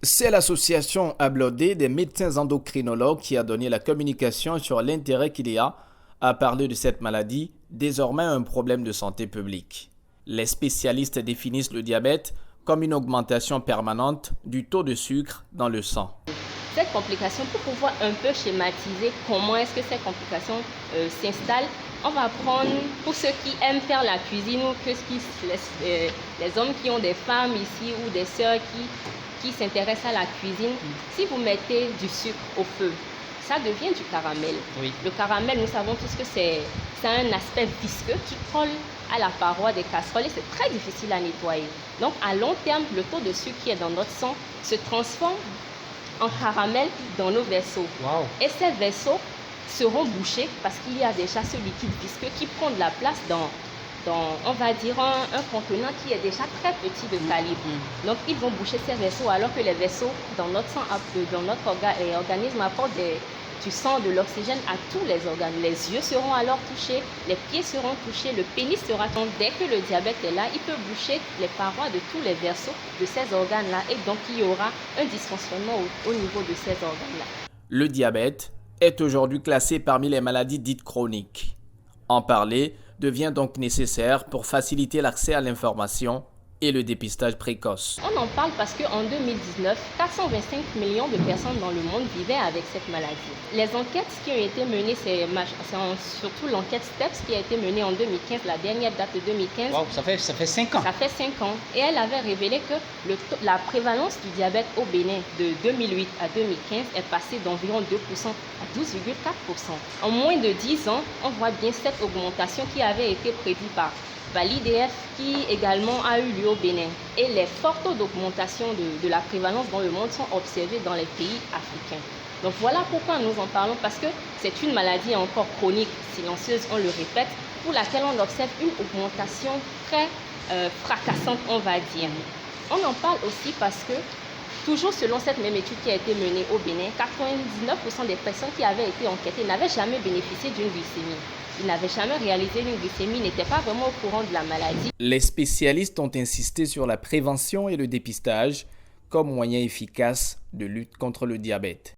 C'est l'association Ablodé des médecins endocrinologues qui a donné la communication sur l'intérêt qu'il y a à parler de cette maladie, désormais un problème de santé publique. Les spécialistes définissent le diabète comme une augmentation permanente du taux de sucre dans le sang. Cette complication, pour pouvoir un peu schématiser comment est-ce que cette complication s'installe, on va prendre, pour ceux qui aiment faire la cuisine ou les hommes qui ont des femmes ici ou des sœurs qui s'intéressent à la cuisine, si vous mettez du sucre au feu, ça devient du caramel. Oui. Le caramel, nous savons tous que c'est un aspect visqueux qui colle à la paroi des casseroles et c'est très difficile à nettoyer. Donc à long terme, le taux de sucre qui est dans notre sang se transforme en caramel dans nos vaisseaux. Wow. Et ces vaisseaux seront bouchés parce qu'il y a déjà ce liquide visqueux qui prend de la place dans on va dire, un contenant qui est déjà très petit de calibre. Donc, ils vont boucher ces vaisseaux alors que les vaisseaux dans notre sang, dans notre organisme apportent du sang, de l'oxygène à tous les organes. Les yeux seront alors touchés, les pieds seront touchés, le pénis sera touché. Dès que le diabète est là, il peut boucher les parois de tous les vaisseaux de ces organes-là et donc il y aura un dysfonctionnement au niveau de ces organes-là. Le diabète est aujourd'hui classé parmi les maladies dites chroniques. En parler devient donc nécessaire pour faciliter l'accès à l'information et le dépistage précoce. On en parle parce qu'en 2019, 425 millions de personnes dans le monde vivaient avec cette maladie. Les enquêtes qui ont été menées, c'est surtout l'enquête STEPS qui a été menée en 2015, la dernière date de 2015. Wow, ça fait 5 ans. Ça fait 5 ans. Et elle avait révélé que la prévalence du diabète au Bénin de 2008 à 2015 est passée d'environ 2% à 12,4%. En moins de 10 ans, on voit bien cette augmentation qui avait été prédite par l'IDF qui également a eu lieu au Bénin. Et les forts taux d'augmentation de la prévalence dans le monde sont observés dans les pays africains. Donc voilà pourquoi nous en parlons, parce que c'est une maladie encore chronique, silencieuse, on le répète, pour laquelle on observe une augmentation très fracassante, on va dire. On en parle aussi parce que, toujours selon cette même étude qui a été menée au Bénin, 99% des personnes qui avaient été enquêtées n'avaient jamais bénéficié d'une glycémie. Ils n'avaient jamais réalisé une glycémie, n'étaient pas vraiment au courant de la maladie. Les spécialistes ont insisté sur la prévention et le dépistage comme moyen efficace de lutte contre le diabète.